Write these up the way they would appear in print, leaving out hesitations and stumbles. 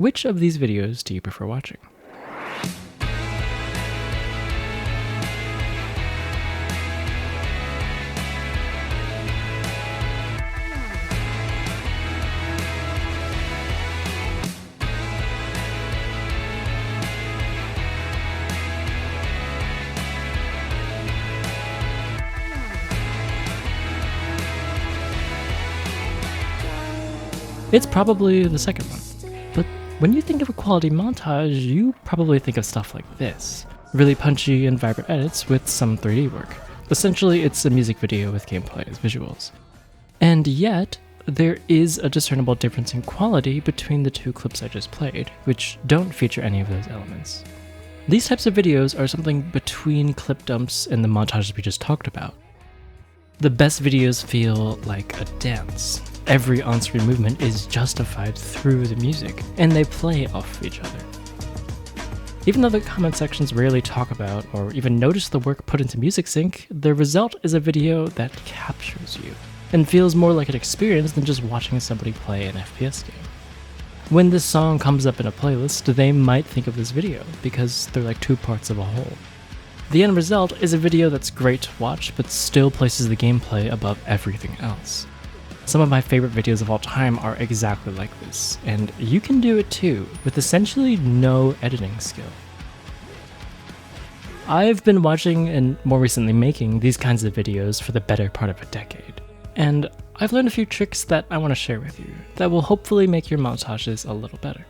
Which of these videos do you prefer watching? It's probably the second one. But when you think of a quality montage, you probably think of stuff like this. Really punchy and vibrant edits with some 3D work. Essentially, it's a music video with gameplay as visuals. And yet, there is a discernible difference in quality between the two clips I just played, which don't feature any of those elements. These types of videos are something between clip dumps and the montages we just talked about. The best videos feel like a dance. Every on-screen movement is justified through the music, and they play off of each other. Even though the comment sections rarely talk about or even notice the work put into music sync, the result is a video that captures you, and feels more like an experience than just watching somebody play an FPS game. When this song comes up in a playlist, they might think of this video, because they're like two parts of a whole. The end result is a video that's great to watch, but still places the gameplay above everything else. Some of my favorite videos of all time are exactly like this, and you can do it too, with essentially no editing skill. I've been watching, and more recently making, these kinds of videos for the better part of a decade, and I've learned a few tricks that I want to share with you that will hopefully make your montages a little better.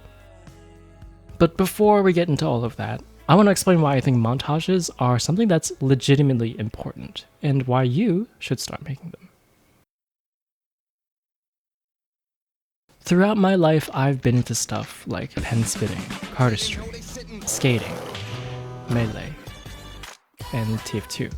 But before we get into all of that, I want to explain why I think montages are something that's legitimately important, and why you should start making them. Throughout my life, I've been into stuff like pen spinning, cardistry, skating, melee, and TF2.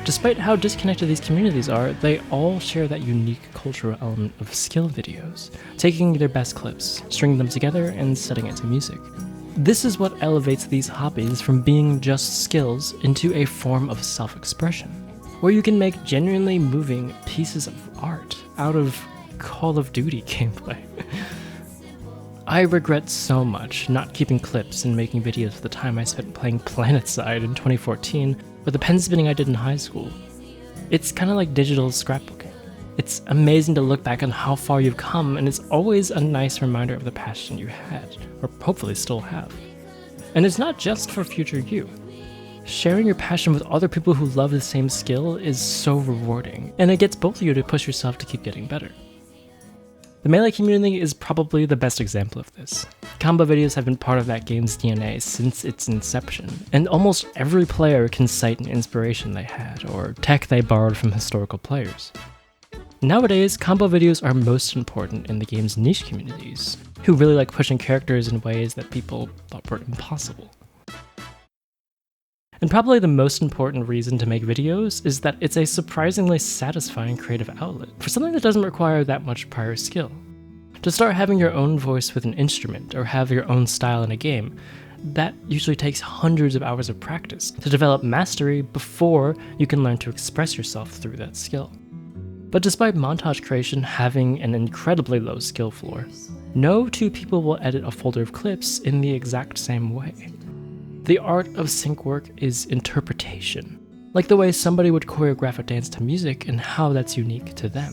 Despite how disconnected these communities are, they all share that unique cultural element of skill videos, taking their best clips, stringing them together, and setting it to music. This is what elevates these hobbies from being just skills into a form of self-expression, where you can make genuinely moving pieces of art out of Call of Duty gameplay. I regret so much not keeping clips and making videos of the time I spent playing PlanetSide in 2014 or the pen spinning I did in high school. It's kind of like digital scrapbooking. It's amazing to look back on how far you've come, and it's always a nice reminder of the passion you had, or hopefully still have. And it's not just for future you. Sharing your passion with other people who love the same skill is so rewarding, and it gets both of you to push yourself to keep getting better. The Melee community is probably the best example of this. Combo videos have been part of that game's DNA since its inception, and almost every player can cite an inspiration they had, or tech they borrowed from historical players. Nowadays, combo videos are most important in the game's niche communities, who really like pushing characters in ways that people thought were impossible. And probably the most important reason to make videos is that it's a surprisingly satisfying creative outlet for something that doesn't require that much prior skill. To start having your own voice with an instrument or have your own style in a game, that usually takes hundreds of hours of practice to develop mastery before you can learn to express yourself through that skill. But despite montage creation having an incredibly low skill floor, no two people will edit a folder of clips in the exact same way. The art of sync work is interpretation, like the way somebody would choreograph a dance to music and how that's unique to them.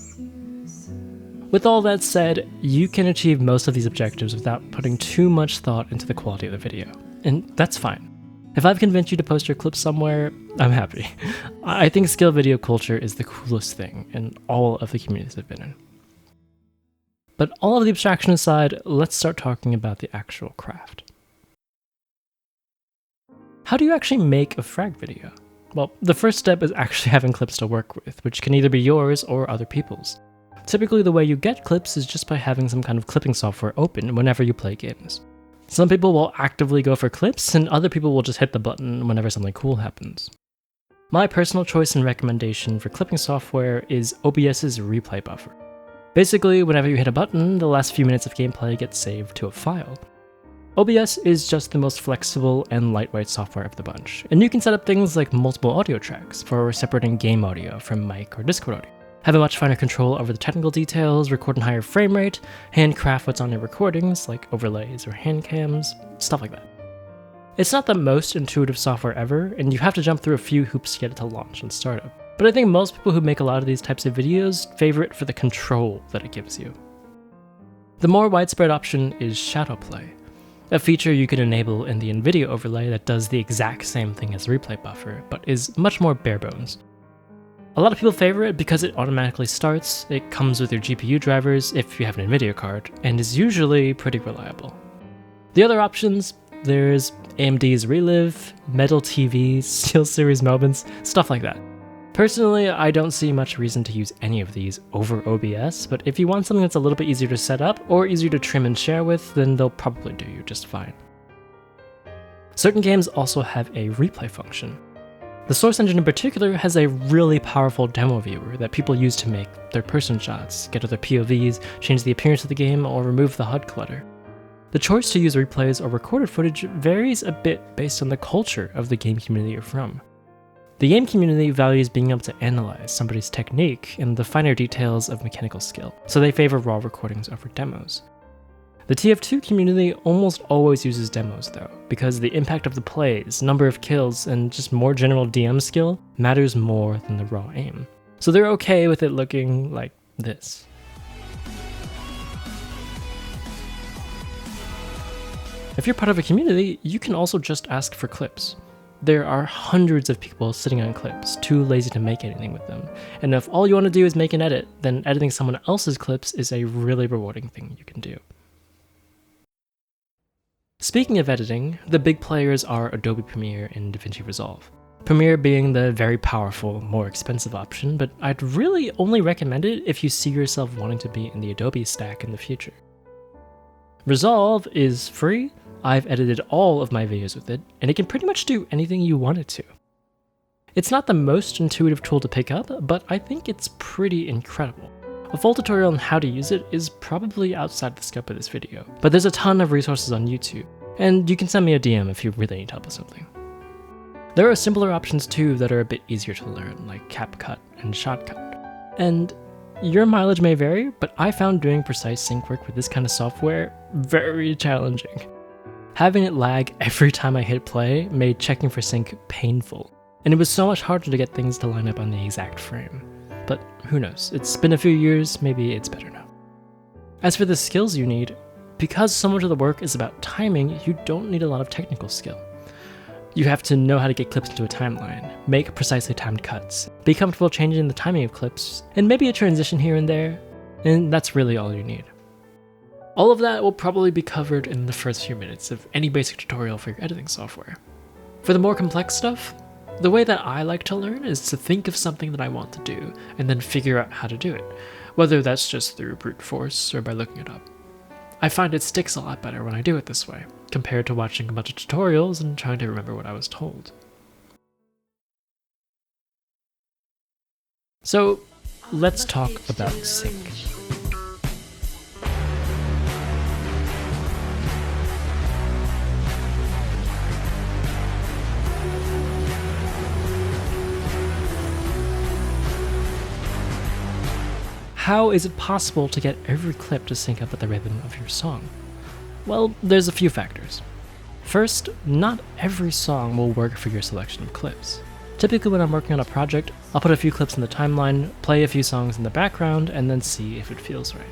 With all that said, you can achieve most of these objectives without putting too much thought into the quality of the video, and that's fine. If I've convinced you to post your clips somewhere, I'm happy. I think skill video culture is the coolest thing in all of the communities I've been in. But all of the abstraction aside, let's start talking about the actual craft. How do you actually make a frag video? Well, the first step is actually having clips to work with, which can either be yours or other people's. Typically the way you get clips is just by having some kind of clipping software open whenever you play games. Some people will actively go for clips, and other people will just hit the button whenever something cool happens. My personal choice and recommendation for clipping software is OBS's replay buffer. Basically, whenever you hit a button, the last few minutes of gameplay get saved to a file. OBS is just the most flexible and lightweight software of the bunch, and you can set up things like multiple audio tracks for separating game audio from mic or Discord audio. have a much finer control over the technical details, record in higher frame rate, handcraft what's on your recordings, like overlays or hand cams, stuff like that. It's not the most intuitive software ever, and you have to jump through a few hoops to get it to launch and startup. But I think most people who make a lot of these types of videos favor it for the control that it gives you. The more widespread option is shadow play, a feature you can enable in the NVIDIA overlay that does the exact same thing as replay buffer, but is much more bare bones. A lot of people favor it because it automatically starts, it comes with your GPU drivers if you have an NVIDIA card, and is usually pretty reliable. The other options, there's AMD's Relive, Metal TVs, SteelSeries Melvins, stuff like that. Personally, I don't see much reason to use any of these over OBS, but if you want something that's a little bit easier to set up or easier to trim and share with, then they'll probably do you just fine. Certain games also have a replay function. The Source Engine in particular has a really powerful demo viewer that people use to make third-person shots, get other POVs, change the appearance of the game, or remove the HUD clutter. The choice to use replays or recorded footage varies a bit based on the culture of the game community you're from. The game community values being able to analyze somebody's technique and the finer details of mechanical skill, so they favor raw recordings over demos. The TF2 community almost always uses demos though, because the impact of the plays, number of kills, and just more general DM skill matters more than the raw aim. So they're okay with it looking like this. If you're part of a community, you can also just ask for clips. There are hundreds of people sitting on clips, too lazy to make anything with them. And if all you want to do is make an edit, then editing someone else's clips is a really rewarding thing you can do. Speaking of editing, the big players are Adobe Premiere and DaVinci Resolve. Premiere being the very powerful, more expensive option, but I'd really only recommend it if you see yourself wanting to be in the Adobe stack in the future. Resolve is free. I've edited all of my videos with it, and it can pretty much do anything you want it to. It's not the most intuitive tool to pick up, but I think it's pretty incredible. A full tutorial on how to use it is probably outside the scope of this video, but there's a ton of resources on YouTube, and you can send me a DM if you really need help with something. There are simpler options too that are a bit easier to learn, like CapCut and Shotcut. And your mileage may vary, but I found doing precise sync work with this kind of software very challenging. Having it lag every time I hit play made checking for sync painful, and it was so much harder to get things to line up on the exact frame. But who knows, it's been a few years, maybe it's better now. As for the skills you need, because so much of the work is about timing, you don't need a lot of technical skill. You have to know how to get clips into a timeline, make precisely timed cuts, be comfortable changing the timing of clips, and maybe a transition here and there, and that's really all you need. All of that will probably be covered in the first few minutes of any basic tutorial for your editing software. For the more complex stuff, the way that I like to learn is to think of something that I want to do, and then figure out how to do it, whether that's just through brute force or by looking it up. I find it sticks a lot better when I do it this way, compared to watching a bunch of tutorials and trying to remember what I was told. So, let's talk about sync. How is it possible to get every clip to sync up with the rhythm of your song? Well, there's a few factors. First, not every song will work for your selection of clips. Typically when I'm working on a project, I'll put a few clips in the timeline, play a few songs in the background, and then see if it feels right.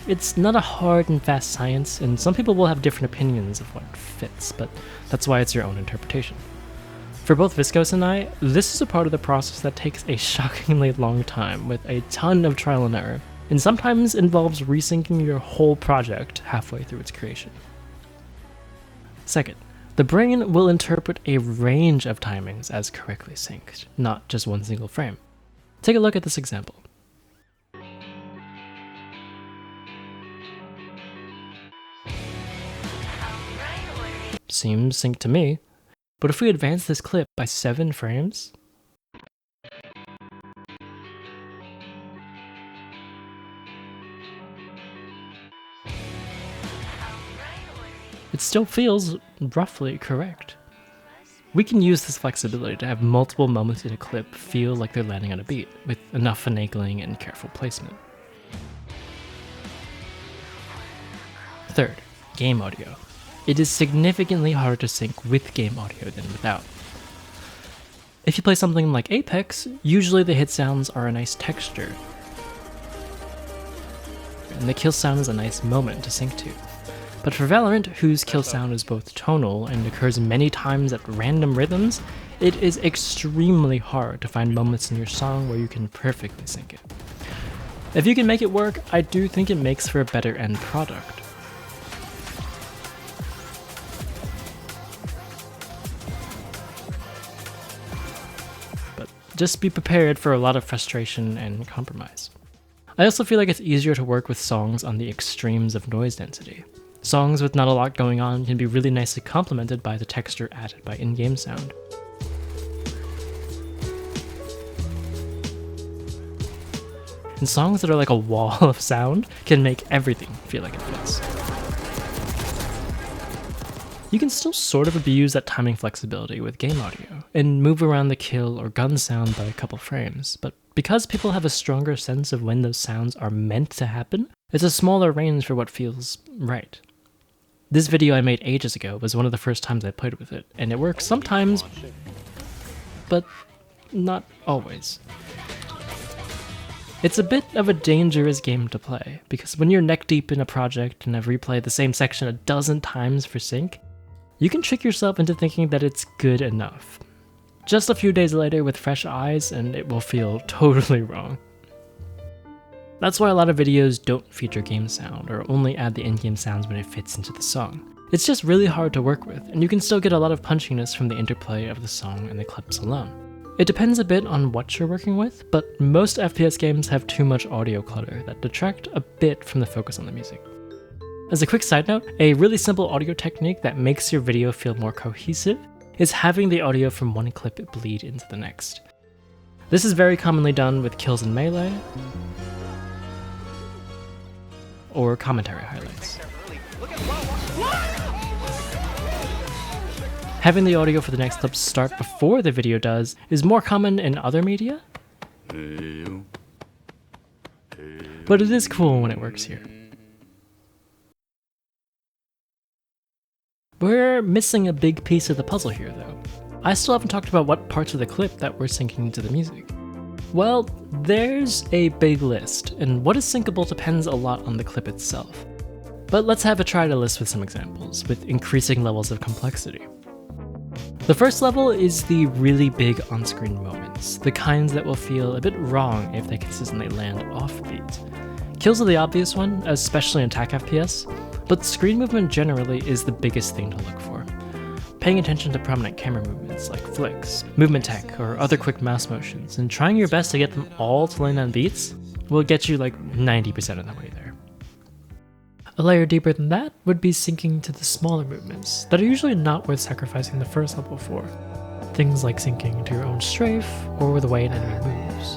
It's not a hard and fast science, and some people will have different opinions of what fits, but that's why it's your own interpretation. For both Viscos and I, this is a part of the process that takes a shockingly long time with a ton of trial and error, and sometimes involves resyncing your whole project halfway through its creation. Second, the brain will interpret a range of timings as correctly synced, not just one single frame. Take a look at this example. Seems synced to me. But if we advance this clip by 7 frames, it still feels roughly correct. We can use this flexibility to have multiple moments in a clip feel like they're landing on a beat, with enough finagling and careful placement. Third, game audio. It is significantly harder to sync with game audio than without. If you play something like Apex, usually the hit sounds are a nice texture, and the kill sound is a nice moment to sync to. But for Valorant, whose kill sound is both tonal and occurs many times at random rhythms, it is extremely hard to find moments in your song where you can perfectly sync it. If you can make it work, I do think it makes for a better end product. But just be prepared for a lot of frustration and compromise. I also feel like it's easier to work with songs on the extremes of noise density. Songs with not a lot going on can be really nicely complemented by the texture added by in-game sound. And songs that are like a wall of sound can make everything feel like it fits. You can still sort of abuse that timing flexibility with game audio, and move around the kill or gun sound by a couple frames, but because people have a stronger sense of when those sounds are meant to happen, it's a smaller range for what feels right. This video I made ages ago was one of the first times I played with it, and it works sometimes, but not always. It's a bit of a dangerous game to play, because when you're neck deep in a project and have replayed the same section a dozen times for sync, you can trick yourself into thinking that it's good enough. Just a few days later with fresh eyes, and it will feel totally wrong. That's why a lot of videos don't feature game sound, or only add the in-game sounds when it fits into the song. It's just really hard to work with, and you can still get a lot of punchiness from the interplay of the song and the clips alone. It depends a bit on what you're working with, but most FPS games have too much audio clutter that detract a bit from the focus on the music. As a quick side note, a really simple audio technique that makes your video feel more cohesive is having the audio from one clip bleed into the next. This is very commonly done with kills in Melee, or commentary highlights. Having the audio for the next clip start before the video does is more common in other media, but it is cool when it works here. We're missing a big piece of the puzzle here though. I still haven't talked about what parts of the clip that we're syncing to the music. Well, there's a big list, and what is syncable depends a lot on the clip itself. But let's have a try to list with some examples, with increasing levels of complexity. The first level is the really big on-screen moments, the kinds that will feel a bit wrong if they consistently land offbeat. Kills are the obvious one, especially in attack FPS, but screen movement generally is the biggest thing to look for. Paying attention to prominent camera movements like flicks, movement tech, or other quick mouse motions, and trying your best to get them all to land on beats will get you like 90% of the way there. A layer deeper than that would be syncing to the smaller movements that are usually not worth sacrificing the first level for. Things like syncing to your own strafe or the way an enemy moves.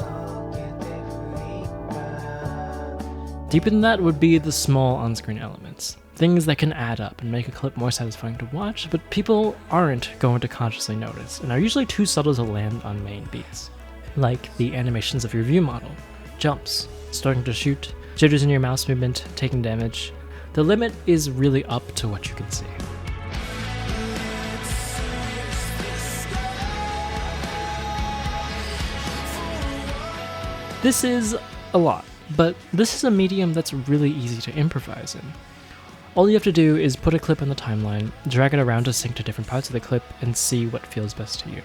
Deeper than that would be the small on-screen elements. Things that can add up and make a clip more satisfying to watch, but people aren't going to consciously notice, and are usually too subtle to land on main beats. Like the animations of your view model, jumps, starting to shoot, jitters in your mouse movement, taking damage. The limit is really up to what you can see. This is a lot, but this is a medium that's really easy to improvise in. All you have to do is put a clip on the timeline, drag it around to sync to different parts of the clip, and see what feels best to you.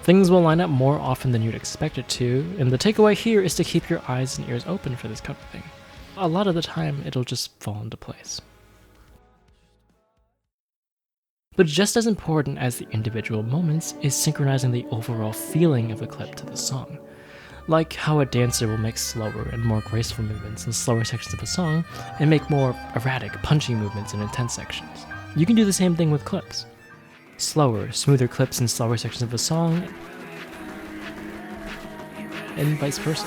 Things will line up more often than you'd expect it to, and the takeaway here is to keep your eyes and ears open for this kind of thing. A lot of the time, it'll just fall into place. But just as important as the individual moments is synchronizing the overall feeling of a clip to the song. Like how a dancer will make slower and more graceful movements in slower sections of a song, and make more erratic, punchy movements in intense sections. You can do the same thing with clips. Slower, smoother clips in slower sections of a song, and vice versa.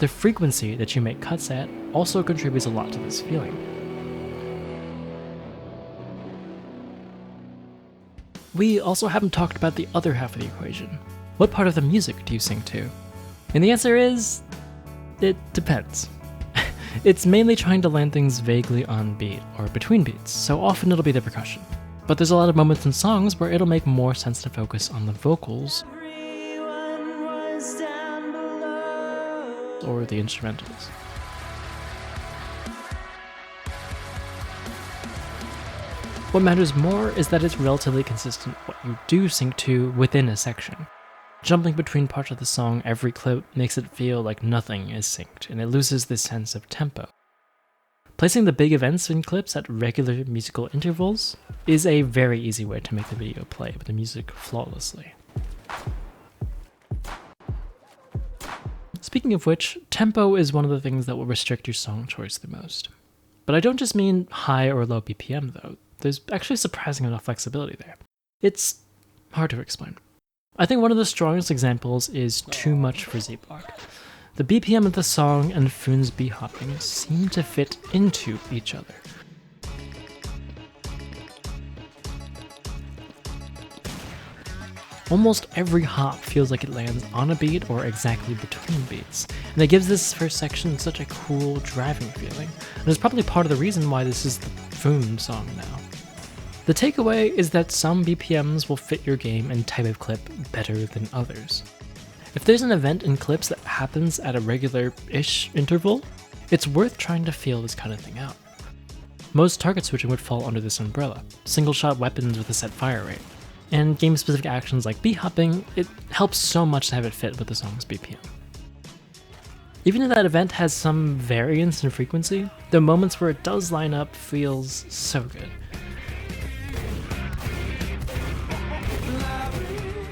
The frequency that you make cuts at also contributes a lot to this feeling. We also haven't talked about the other half of the equation. What part of the music do you sync to? And the answer is, it depends. It's mainly trying to land things vaguely on beat or between beats, so often it'll be the percussion. But there's a lot of moments in songs where it'll make more sense to focus on the vocals or the instrumentals. What matters more is that it's relatively consistent what you do sync to within a section. Jumping between parts of the song every clip makes it feel like nothing is synced, and it loses this sense of tempo. Placing the big events in clips at regular musical intervals is a very easy way to make the video play with the music flawlessly. Speaking of which, tempo is one of the things that will restrict your song choice the most. But I don't just mean high or low BPM though, there's actually surprising enough flexibility there. It's hard to explain. I think one of the strongest examples is Too Much for Z-Block. The BPM of the song and Foon's beat hopping seem to fit into each other. Almost every hop feels like it lands on a beat or exactly between beats, and it gives this first section such a cool, driving feeling, and it's probably part of the reason why this is the Foon song now. The takeaway is that some BPMs will fit your game and type of clip better than others. If there's an event in clips that happens at a regular-ish interval, it's worth trying to feel this kind of thing out. Most target switching would fall under this umbrella, single-shot weapons with a set fire rate. And game-specific actions like beat hopping, it helps so much to have it fit with the song's BPM. Even if that event has some variance in frequency, the moments where it does line up feels so good.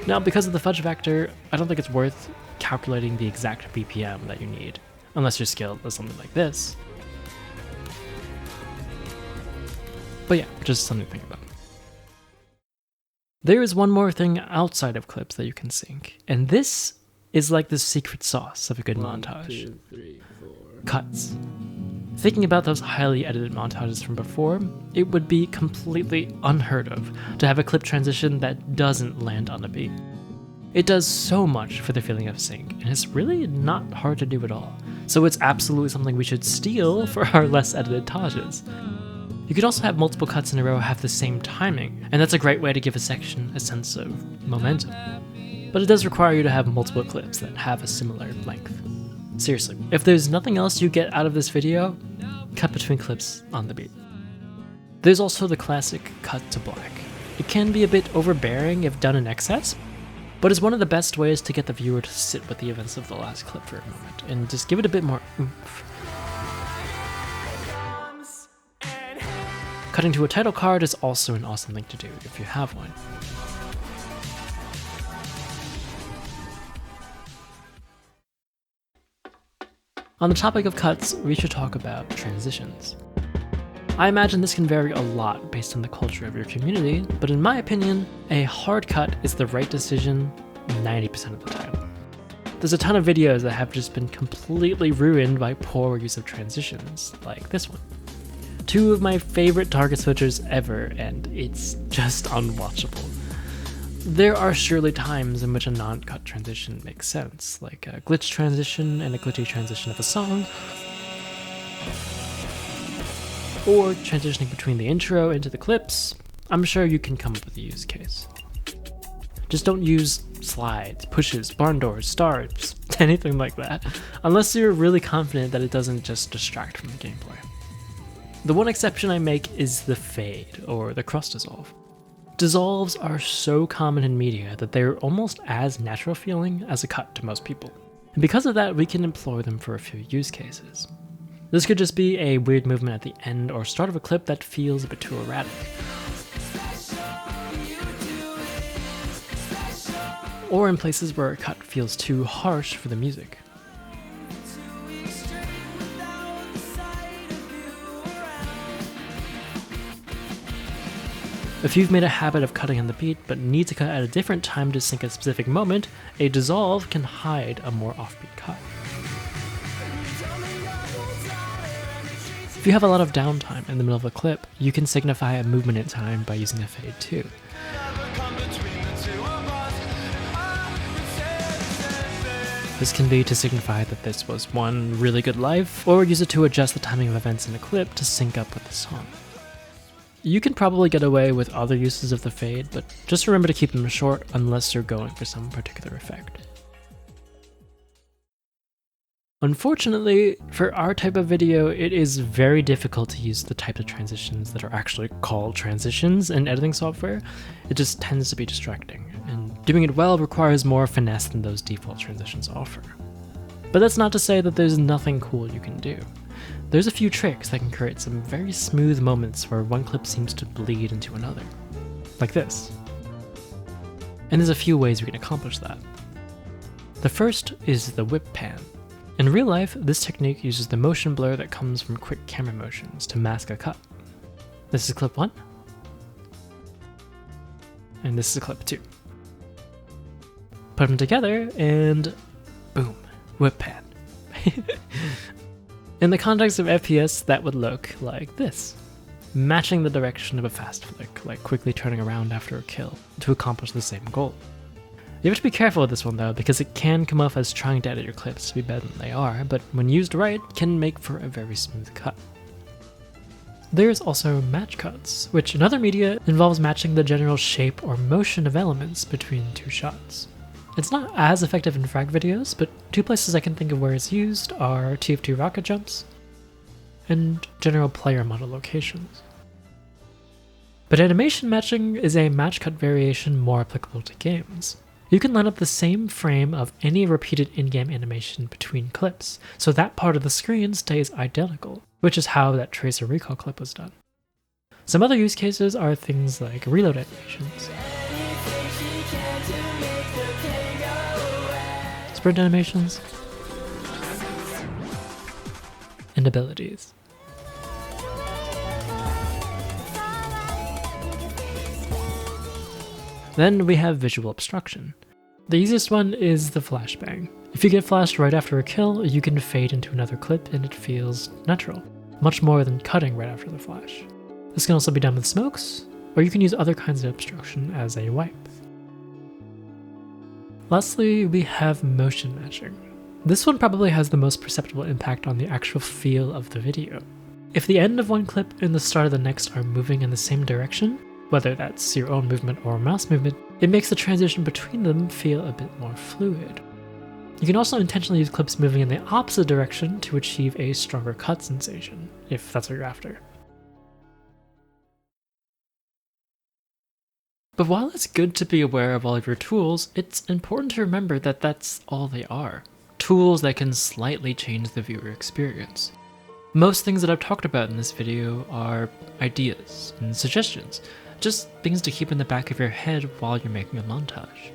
Now, because of the fudge factor, I don't think it's worth calculating the exact BPM that you need, unless you're skilled at something like this. But yeah, just something to think about. There is one more thing outside of clips that you can sync, and this is like the secret sauce of a good montage. 1, 2, 3, 4. Cuts. Thinking about those highly edited montages from before, it would be completely unheard of to have a clip transition that doesn't land on a beat. It does so much for the feeling of sync, and it's really not hard to do at all, so it's absolutely something we should steal for our less edited tages. You could also have multiple cuts in a row have the same timing, and that's a great way to give a section a sense of momentum. But it does require you to have multiple clips that have a similar length. Seriously, if there's nothing else you get out of this video, cut between clips on the beat. There's also the classic cut to black. It can be a bit overbearing if done in excess, but it's one of the best ways to get the viewer to sit with the events of the last clip for a moment, and just give it a bit more oomph. Cutting to a title card is also an awesome thing to do if you have one. On the topic of cuts, we should talk about transitions. I imagine this can vary a lot based on the culture of your community, but in my opinion, a hard cut is the right decision 90% of the time. There's a ton of videos that have just been completely ruined by poor use of transitions, like this one. Two of my favorite target switchers ever, and it's just unwatchable. There are surely times in which a non-cut transition makes sense, like a glitch transition and a glitchy transition of a song, or transitioning between the intro into the clips. I'm sure you can come up with a use case. Just don't use slides, pushes, barn doors, stars, anything like that, unless you're really confident that it doesn't just distract from the gameplay. The one exception I make is the fade, or the cross dissolve. Dissolves are so common in media that they're almost as natural feeling as a cut to most people. And because of that, we can employ them for a few use cases. This could just be a weird movement at the end or start of a clip that feels a bit too erratic. Or in places where a cut feels too harsh for the music. If you've made a habit of cutting on the beat but need to cut at a different time to sync a specific moment, a dissolve can hide a more offbeat cut. If you have a lot of downtime in the middle of a clip, you can signify a movement in time by using a fade too. This can be to signify that this was one really good life, or use it to adjust the timing of events in a clip to sync up with the song. You can probably get away with other uses of the fade, but just remember to keep them short unless you're going for some particular effect. Unfortunately, for our type of video, it is very difficult to use the types of transitions that are actually called transitions in editing software. It just tends to be distracting, and doing it well requires more finesse than those default transitions offer. But that's not to say that there's nothing cool you can do. There's a few tricks that can create some very smooth moments where one clip seems to bleed into another. Like this. And there's a few ways we can accomplish that. The first is the whip pan. In real life, this technique uses the motion blur that comes from quick camera motions to mask a cut. This is clip 1. And this is clip 2. Put them together and boom, whip pan. In the context of FPS, that would look like this. Matching the direction of a fast flick, like quickly turning around after a kill, to accomplish the same goal. You have to be careful with this one though, because it can come off as trying to edit your clips to be better than they are, but when used right, can make for a very smooth cut. There's also match cuts, which in other media involves matching the general shape or motion of elements between two shots. It's not as effective in frag videos, but two places I can think of where it's used are TF2 rocket jumps and general player model locations. But animation matching is a match cut variation more applicable to games. You can line up the same frame of any repeated in-game animation between clips, so that part of the screen stays identical, which is how that Tracer Recall clip was done. Some other use cases are things like reload animations, sprint animations, and abilities. Then we have visual obstruction. The easiest one is the flashbang. If you get flashed right after a kill, you can fade into another clip and it feels natural, much more than cutting right after the flash. This can also be done with smokes, or you can use other kinds of obstruction as a wipe. Lastly, we have motion matching. This one probably has the most perceptible impact on the actual feel of the video. If the end of one clip and the start of the next are moving in the same direction, whether that's your own movement or mouse movement, it makes the transition between them feel a bit more fluid. You can also intentionally use clips moving in the opposite direction to achieve a stronger cut sensation, if that's what you're after. But while it's good to be aware of all of your tools, it's important to remember that that's all they are. Tools that can slightly change the viewer experience. Most things that I've talked about in this video are ideas and suggestions, just things to keep in the back of your head while you're making a montage.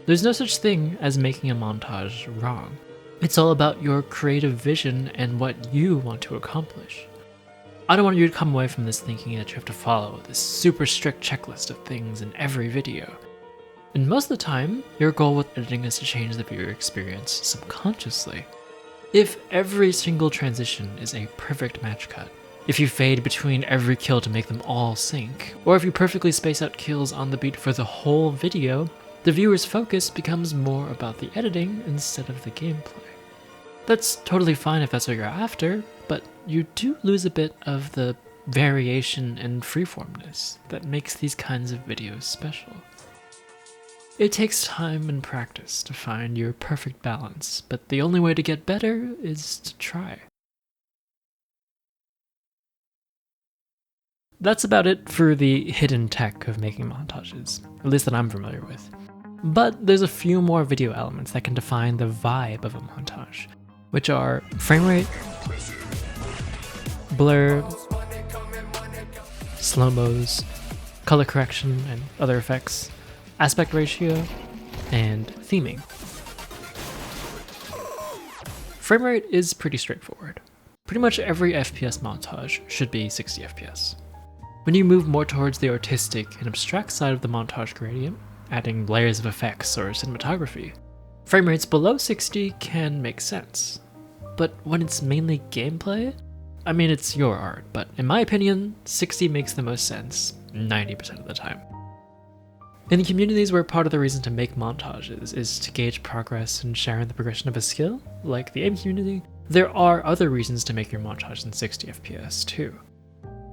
There's no such thing as making a montage wrong. It's all about your creative vision and what you want to accomplish. I don't want you to come away from this thinking that you have to follow this super strict checklist of things in every video. And most of the time, your goal with editing is to change the viewer experience subconsciously. If every single transition is a perfect match cut, if you fade between every kill to make them all sync, or if you perfectly space out kills on the beat for the whole video, the viewer's focus becomes more about the editing instead of the gameplay. That's totally fine if that's what you're after, but you do lose a bit of the variation and freeformness that makes these kinds of videos special. It takes time and practice to find your perfect balance, but the only way to get better is to try. That's about it for the hidden tech of making montages, at least that I'm familiar with. But there's a few more video elements that can define the vibe of a montage, which are framerate, blur, slowmos, color correction and other effects, aspect ratio, and theming. Framerate is pretty straightforward. Pretty much every FPS montage should be 60 FPS. When you move more towards the artistic and abstract side of the montage gradient, adding layers of effects or cinematography, frame rates below 60 can make sense. But when it's mainly gameplay, I mean, it's your art, but in my opinion, 60 makes the most sense 90% of the time. In communities where part of the reason to make montages is to gauge progress and share in the progression of a skill, like the AIM community, there are other reasons to make your montage in 60 FPS too.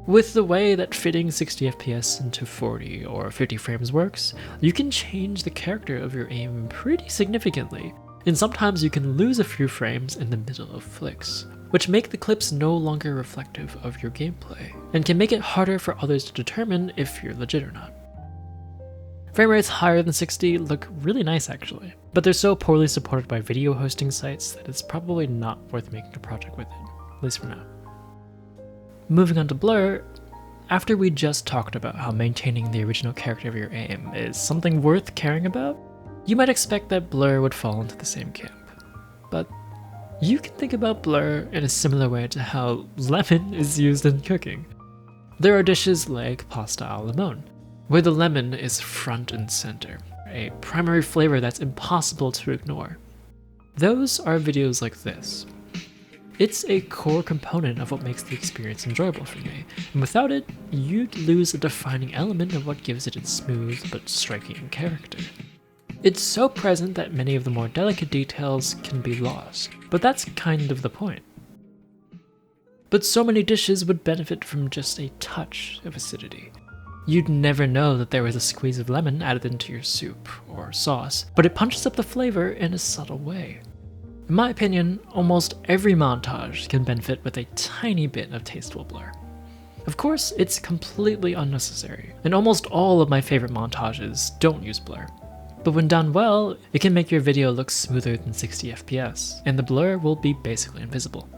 With the way that fitting 60 FPS into 40 or 50 frames works, you can change the character of your aim pretty significantly, and sometimes you can lose a few frames in the middle of flicks, which make the clips no longer reflective of your gameplay, and can make it harder for others to determine if you're legit or not. Frame rates higher than 60 look really nice actually, but they're so poorly supported by video hosting sites that it's probably not worth making a project with it, at least for now. Moving on to blur, after we just talked about how maintaining the original character of your aim is something worth caring about, you might expect that blur would fall into the same camp. But you can think about blur in a similar way to how lemon is used in cooking. There are dishes like pasta al limone, where the lemon is front and center, a primary flavor that's impossible to ignore. Those are videos like this. It's a core component of what makes the experience enjoyable for me, and without it, you'd lose a defining element of what gives it its smooth but striking character. It's so present that many of the more delicate details can be lost, but that's kind of the point. But so many dishes would benefit from just a touch of acidity. You'd never know that there was a squeeze of lemon added into your soup or sauce, but it punches up the flavor in a subtle way. In my opinion, almost every montage can benefit with a tiny bit of tasteful blur. Of course, it's completely unnecessary, and almost all of my favorite montages don't use blur. But when done well, it can make your video look smoother than 60 FPS, and the blur will be basically invisible.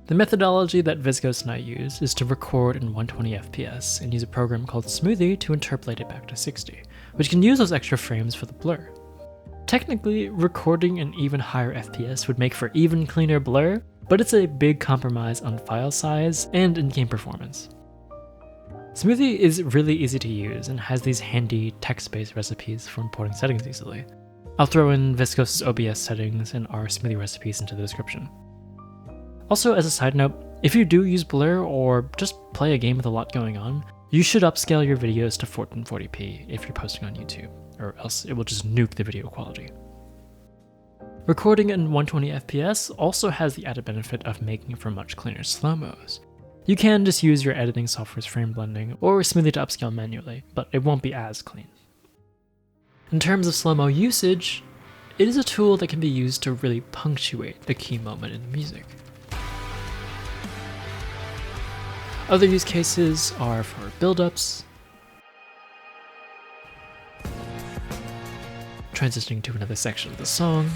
The methodology that Viscos and I use is to record in 120 FPS and use a program called Smoothie to interpolate it back to 60, which can use those extra frames for the blur. Technically, recording an even higher FPS would make for even cleaner blur, but it's a big compromise on file size and in-game performance. Smoothie is really easy to use and has these handy text-based recipes for importing settings easily. I'll throw in Viscos' OBS settings and our Smoothie recipes into the description. Also, as a side note, if you do use blur or just play a game with a lot going on, you should upscale your videos to 1440p if you're posting on YouTube, or else it will just nuke the video quality. Recording in 120 FPS also has the added benefit of making for much cleaner slowmos. You can just use your editing software's frame blending or Smoothie to upscale manually, but it won't be as clean. In terms of slow-mo usage, it is a tool that can be used to really punctuate the key moment in the music. Other use cases are for build-ups, transitioning to another section of the song,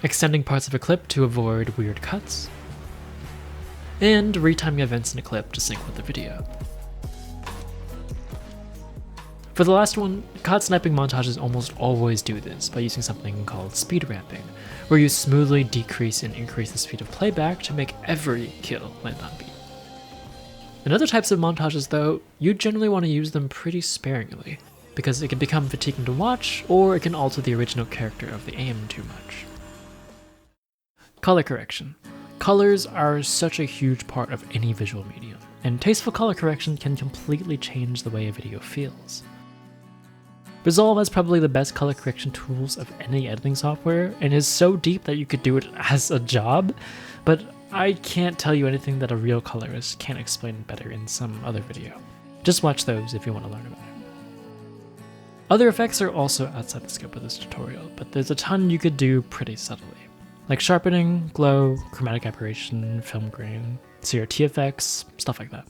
extending parts of a clip to avoid weird cuts, and retiming events in a clip to sync with the video. For the last one, caught sniping montages almost always do this by using something called speed ramping, where you smoothly decrease and increase the speed of playback to make every kill land on beat. In other types of montages though, you generally want to use them pretty sparingly, because it can become fatiguing to watch, or it can alter the original character of the aim too much. Color correction. Colors are such a huge part of any visual medium, and tasteful color correction can completely change the way a video feels. Resolve has probably the best color correction tools of any editing software, and is so deep that you could do it as a job, but I can't tell you anything that a real colorist can't explain better in some other video. Just watch those if you want to learn about it. Other effects are also outside the scope of this tutorial, but there's a ton you could do pretty subtly, like sharpening, glow, chromatic aberration, film grain, CRT effects, stuff like that.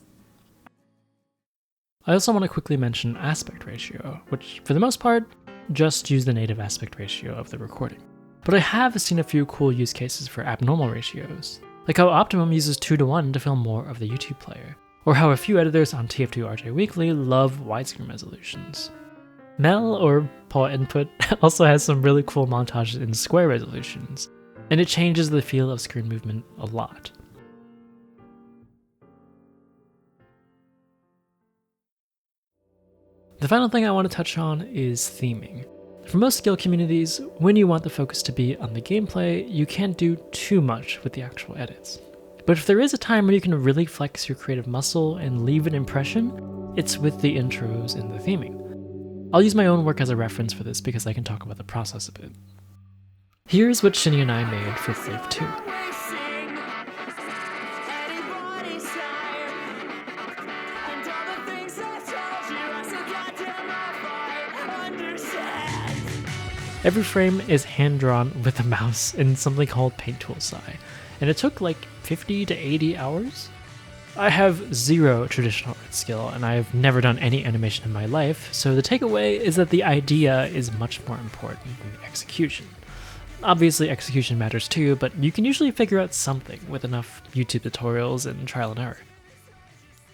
I also want to quickly mention aspect ratio, which for the most part, just use the native aspect ratio of the recording. But I have seen a few cool use cases for abnormal ratios, like how Optimum uses 2:1 to film more of the YouTube player, or how a few editors on TF2RJ Weekly love widescreen resolutions. Mel, or Paul Input, also has some really cool montages in square resolutions, and it changes the feel of screen movement a lot. The final thing I want to touch on is theming. For most skill communities, when you want the focus to be on the gameplay, you can't do too much with the actual edits. But if there is a time where you can really flex your creative muscle and leave an impression, It's with the intros and the theming. I'll use my own work as a reference for this because I can talk about the process a bit. Here's what Shinny and I made for Wave 2. Every frame is hand-drawn with a mouse in something called Paint Tool SI, and it took like 50 to 80 hours. I have zero traditional art skill, and I've never done any animation in my life, so the takeaway is that the idea is much more important than the execution. Obviously, execution matters too, but you can usually figure out something with enough YouTube tutorials and trial and error.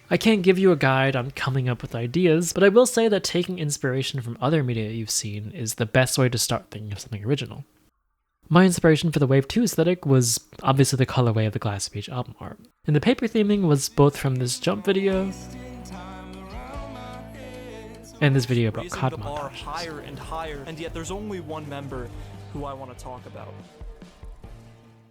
I can't give you a guide on coming up with ideas, but I will say that taking inspiration from other media you've seen is the best way to start thinking of something original. My inspiration for the Wave 2 aesthetic was obviously the colorway of the Glass Beach album art, and the paper theming was both from this jump video and this video about COD montages. Higher and higher, and yet there's only one member who I want to talk about.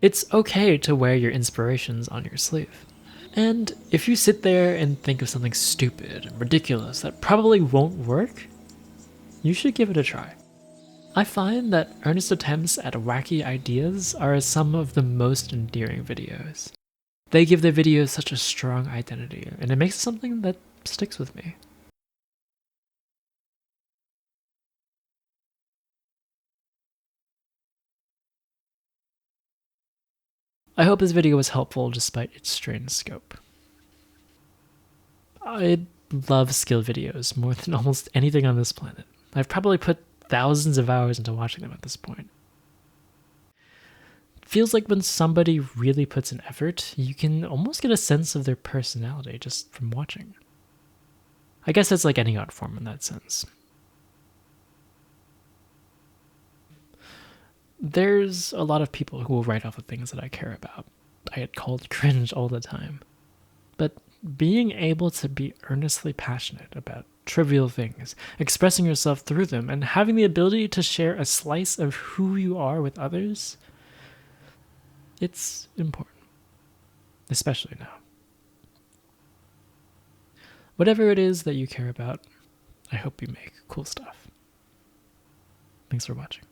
It's okay to wear your inspirations on your sleeve. And if you sit there and think of something stupid and ridiculous that probably won't work, you should give it a try. I find that earnest attempts at wacky ideas are some of the most endearing videos. They give their videos such a strong identity, and it makes it something that sticks with me. I hope this video was helpful despite its strained scope. I love skill videos more than almost anything on this planet. I've probably put thousands of hours into watching them at this point. It feels like when somebody really puts an effort, you can almost get a sense of their personality just from watching. I guess it's like any art form in that sense. There's a lot of people who will write off the things that I care about. I get called cringe all the time. But being able to be earnestly passionate about trivial things, expressing yourself through them, and having the ability to share a slice of who you are with others, it's important. Especially now. Whatever it is that you care about, I hope you make cool stuff. Thanks for watching.